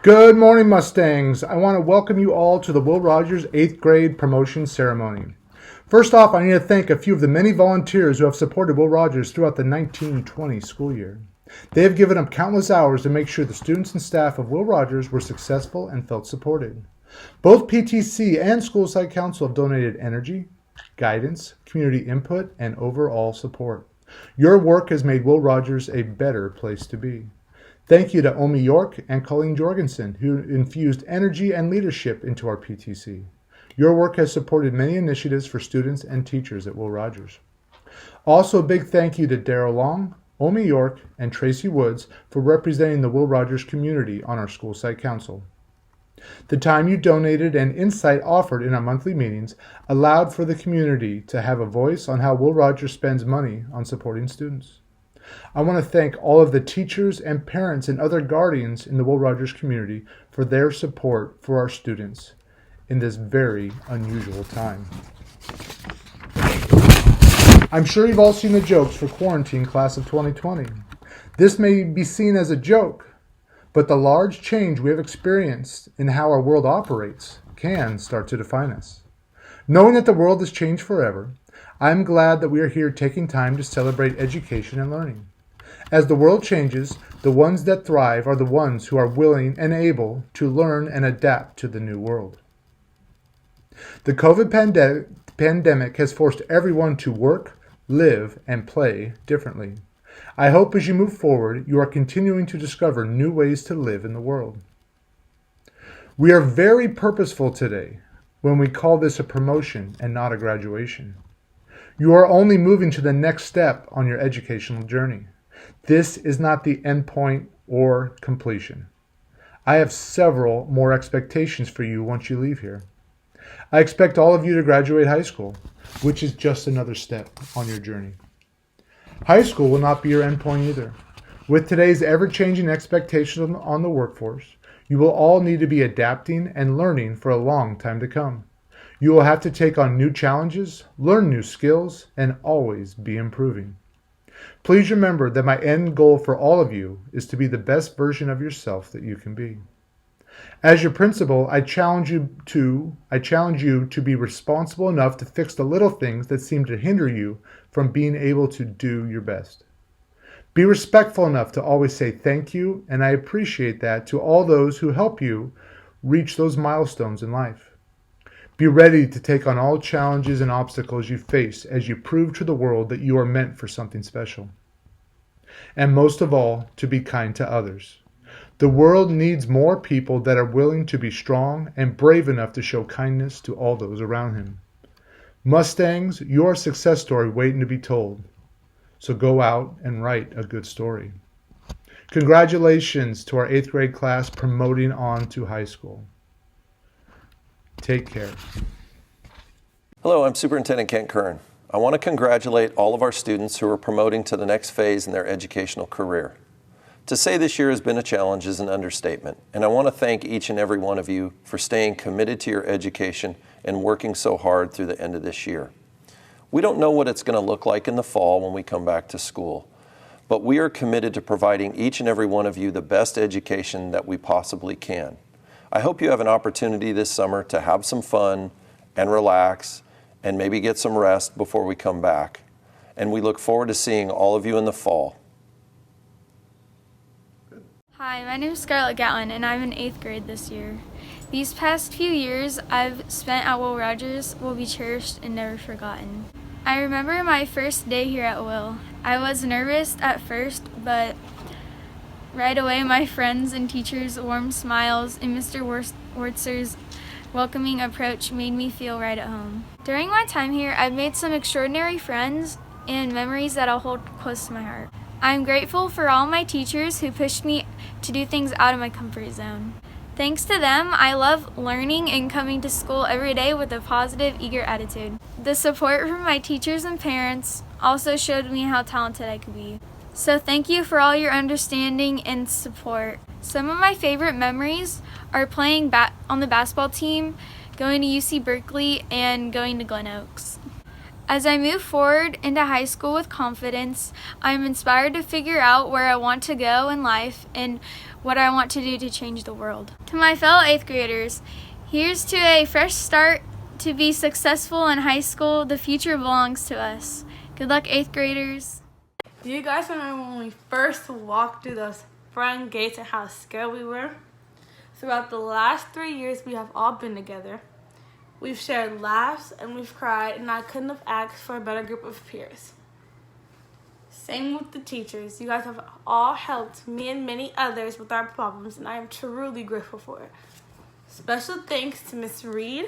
Good morning, Mustangs. I want to welcome you all to the Will Rogers 8th grade promotion ceremony. First off, I need to thank a few of the many volunteers who have supported Will Rogers throughout the 1920 school year. They have given up countless hours to make sure the students and staff of Will Rogers were successful and felt supported. Both PTC and School Site Council have donated energy, guidance, community input, and overall support. Your work has made Will Rogers a better place to be. Thank you to Omi York and Colleen Jorgensen, who infused energy and leadership into our PTC. Your work has supported many initiatives for students and teachers at Will Rogers. Also, a big thank you to Daryl Long, Omi York, and Tracy Woods for representing the Will Rogers community on our School Site Council. The time you donated and insight offered in our monthly meetings allowed for the community to have a voice on how Will Rogers spends money on supporting students. I want to thank all of the teachers and parents and other guardians in the Will Rogers community for their support for our students in this very unusual time. I'm sure you've all seen the jokes for quarantine class of 2020. This may be seen as a joke, but the large change we have experienced in how our world operates can start to define us. Knowing that the world has changed forever, I'm glad that we are here taking time to celebrate education and learning. As the world changes, the ones that thrive are the ones who are willing and able to learn and adapt to the new world. The COVID pandemic has forced everyone to work, live, and play differently. I hope as you move forward, you are continuing to discover new ways to live in the world. We are very purposeful today when we call this a promotion and not a graduation. You are only moving to the next step on your educational journey. This is not the end point or completion. I have several more expectations for you once you leave here. I expect all of you to graduate high school, which is just another step on your journey. High school will not be your end point either. With today's ever-changing expectations on the workforce, you will all need to be adapting and learning for a long time to come. You will have to take on new challenges, learn new skills, and always be improving. Please remember that my end goal for all of you is to be the best version of yourself that you can be. As your principal, I challenge you to be responsible enough to fix the little things that seem to hinder you from being able to do your best. Be respectful enough to always say thank you, and I appreciate that, to all those who help you reach those milestones in life. Be ready to take on all challenges and obstacles you face as you prove to the world that you are meant for something special. And most of all, to be kind to others. The world needs more people that are willing to be strong and brave enough to show kindness to all those around him. Mustangs, you're a success story waiting to be told. So go out and write a good story. Congratulations to our 8th grade class promoting on to high school. Take care. Hello, I'm Superintendent Kent Kern. I want to congratulate all of our students who are promoting to the next phase in their educational career. To say this year has been a challenge is an understatement, and I want to thank each and every one of you for staying committed to your education and working so hard through the end of this year. We don't know what it's going to look like in the fall when we come back to school, but we are committed to providing each and every one of you the best education that we possibly can. I hope you have an opportunity this summer to have some fun and relax and maybe get some rest before we come back. And we look forward to seeing all of you in the fall. Hi, my name is Scarlett Gatlin, and I'm in 8th grade this year. These past few years I've spent at Will Rogers will be cherished and never forgotten. I remember my first day here at Will. I was nervous at first, but right away my friends and teachers' warm smiles and Mr. Wurzer's welcoming approach made me feel right at home. During my time here, I've made some extraordinary friends and memories that I'll hold close to my heart. I'm grateful for all my teachers who pushed me to do things out of my comfort zone. Thanks to them, I love learning and coming to school every day with a positive, eager attitude. The support from my teachers and parents also showed me how talented I could be. So thank you for all your understanding and support. Some of my favorite memories are playing on the basketball team, going to UC Berkeley, and going to Glen Oaks. As I move forward into high school with confidence, I am inspired to figure out where I want to go in life and what I want to do to change the world. To my fellow 8th graders, here's to a fresh start to be successful in high school. The future belongs to us. Good luck, 8th graders. Do you guys remember when we first walked through those front gates and how scared we were? Throughout the last 3 years we have all been together. We've shared laughs and we've cried, and I couldn't have asked for a better group of peers. Same with the teachers. You guys have all helped me and many others with our problems, and I am truly grateful for it. Special thanks to Miss Reed,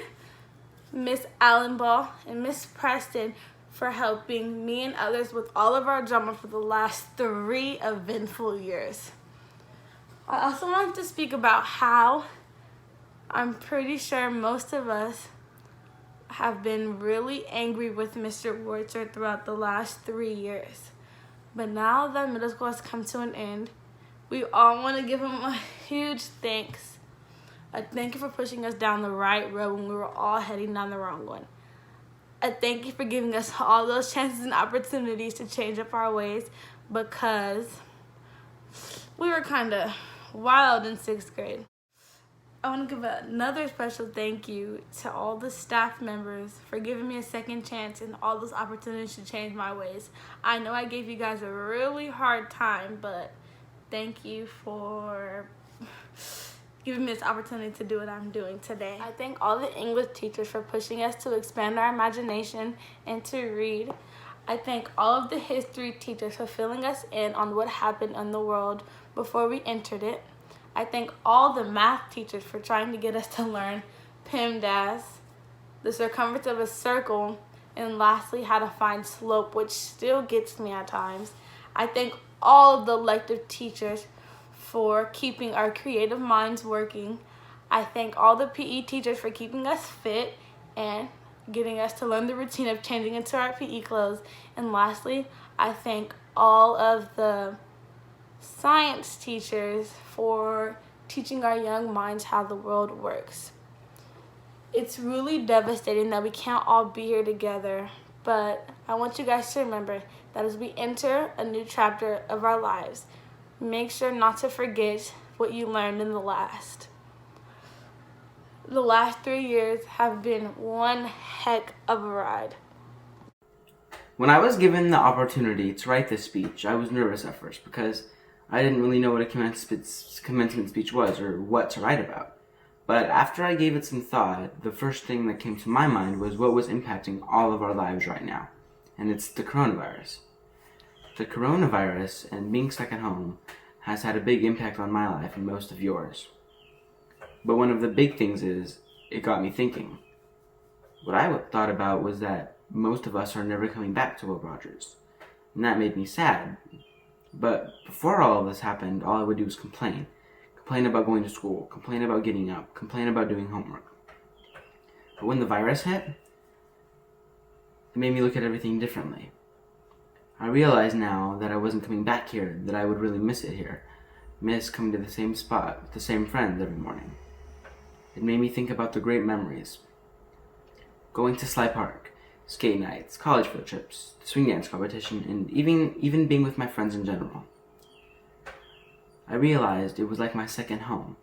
Miss Allenball, and Miss Preston for helping me and others with all of our drama for the last 3 eventful years. I also want to speak about how I'm pretty sure most of us have been really angry with Mr. Warcher throughout the last 3 years. But now that middle school has come to an end, we all want to give him a huge thanks. A thank you for pushing us down the right road when we were all heading down the wrong one. A thank you for giving us all those chances and opportunities to change up our ways, because we were kind of wild in 6th grade. I want to give another special thank you to all the staff members for giving me a second chance and all those opportunities to change my ways. I know I gave you guys a really hard time, but thank you for giving me this opportunity to do what I'm doing today. I thank all the English teachers for pushing us to expand our imagination and to read. I thank all of the history teachers for filling us in on what happened in the world before we entered it. I thank all the math teachers for trying to get us to learn PEMDAS, the circumference of a circle, and lastly how to find slope, which still gets me at times. I thank all of the elective teachers for keeping our creative minds working. I thank all the PE teachers for keeping us fit and getting us to learn the routine of changing into our PE clothes. And lastly, I thank all of the science teachers for teaching our young minds how the world works. It's really devastating that we can't all be here together, but I want you guys to remember that as we enter a new chapter of our lives, make sure not to forget what you learned in the last. The last 3 years have been one heck of a ride. When I was given the opportunity to write this speech, I was nervous at first because I didn't really know what a commencement speech was or what to write about. But after I gave it some thought, the first thing that came to my mind was what was impacting all of our lives right now, and it's the coronavirus. The coronavirus and being stuck at home has had a big impact on my life and most of yours. But one of the big things is, it got me thinking. What I thought about was that most of us are never coming back to Will Rogers, and that made me sad. But before all of this happened, all I would do was complain. Complain about going to school, complain about getting up, complain about doing homework. But when the virus hit, it made me look at everything differently. I realize now that I wasn't coming back here, that I would really miss it here. Miss coming to the same spot with the same friends every morning. It made me think about the great memories. Going to Sly Park, skate nights, college field trips, the swing dance competition, and even being with my friends in general. I realized it was like my second home.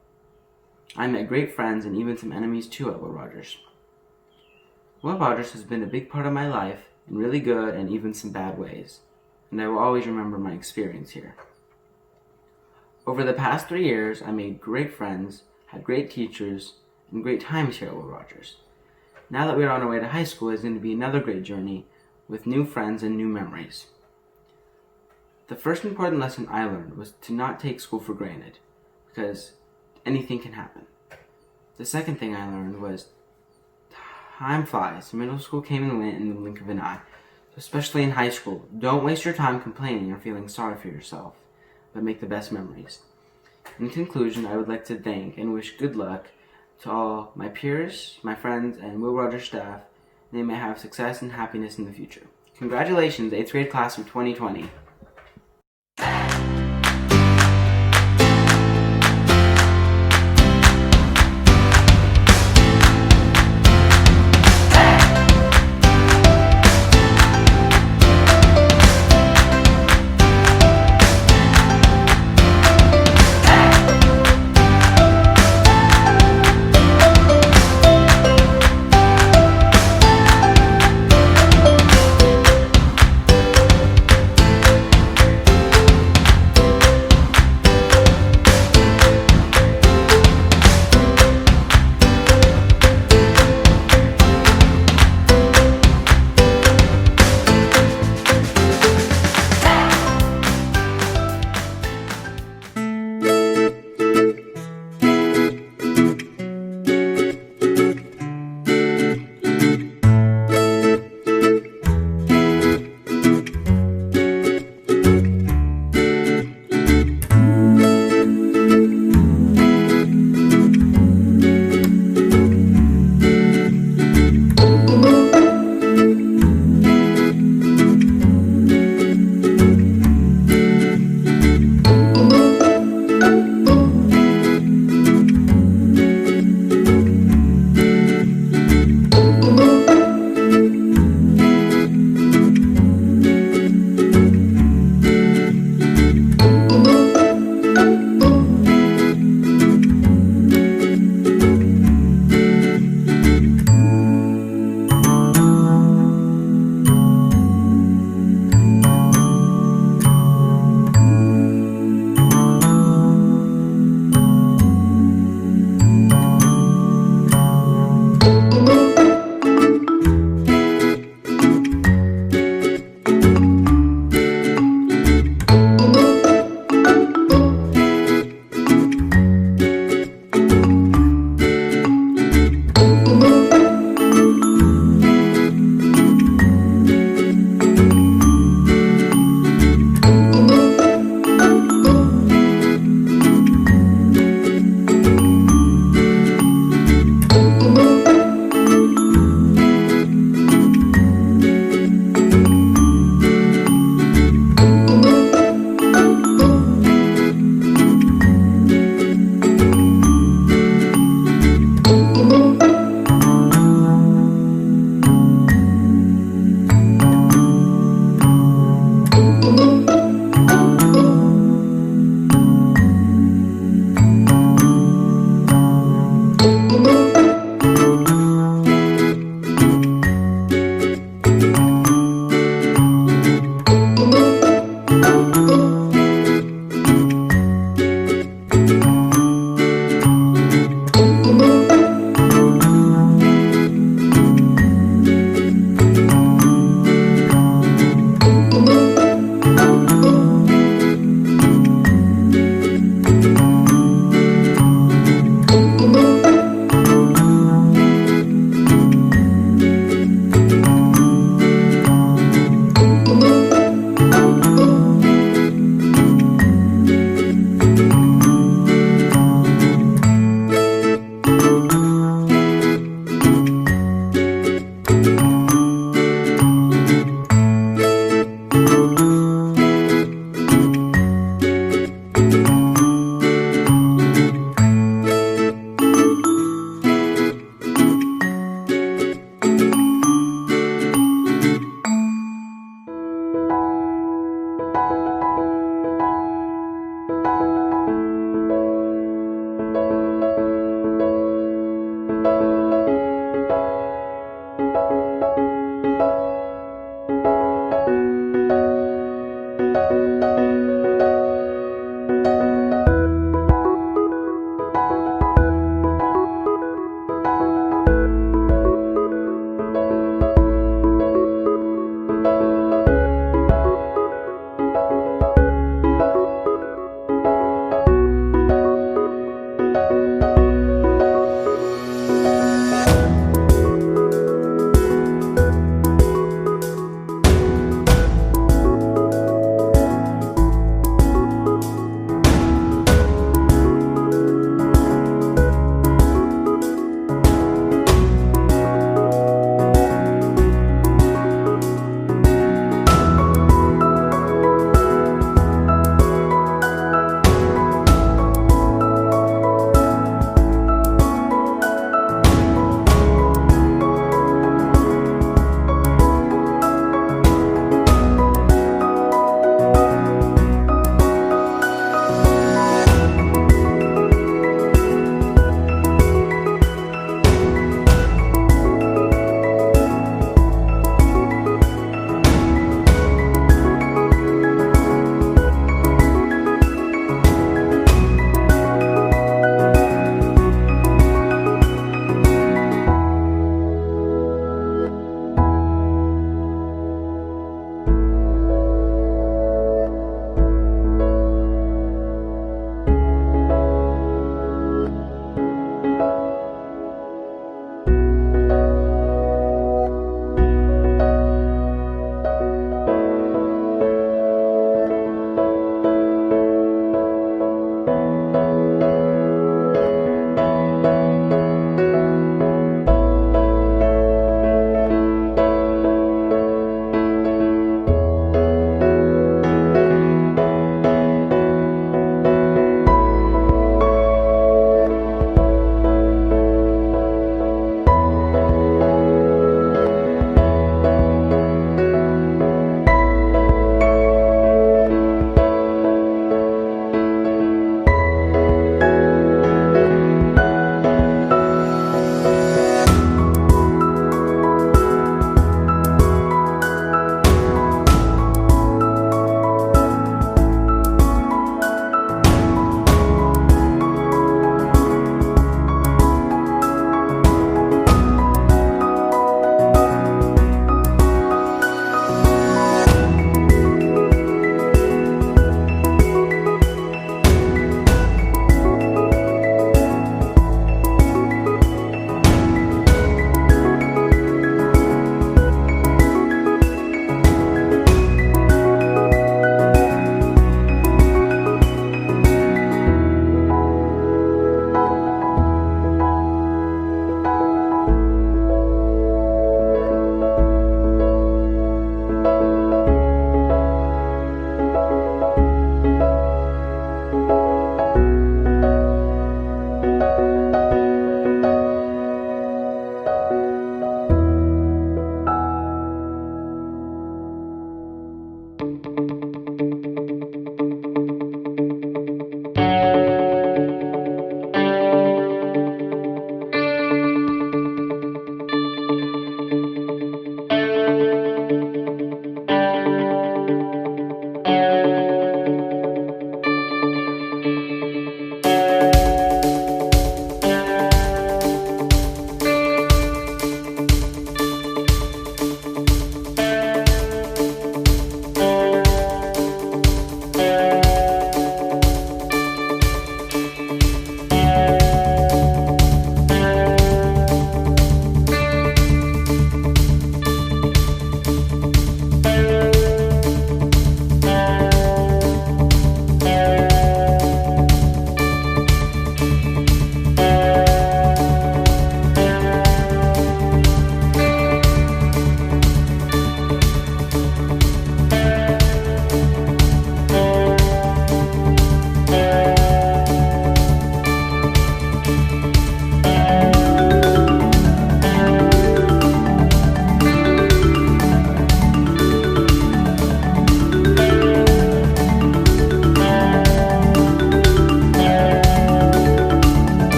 I met great friends and even some enemies too at Will Rogers. Will Rogers has been a big part of my life in really good and even some bad ways, and I will always remember my experience here. Over the past 3 years, I made great friends, had great teachers, and great times here at Will Rogers. Now that we are on our way to high school, it's going to be another great journey with new friends and new memories. The first important lesson I learned was to not take school for granted, because anything can happen. The second thing I learned was time flies. Middle school came and went in the blink of an eye. Especially in high school, don't waste your time complaining or feeling sorry for yourself, but make the best memories. In conclusion, I would like to thank and wish good luck to all my peers, my friends, and Will Rogers staff. They may have success and happiness in the future. Congratulations, 8th grade class of 2020.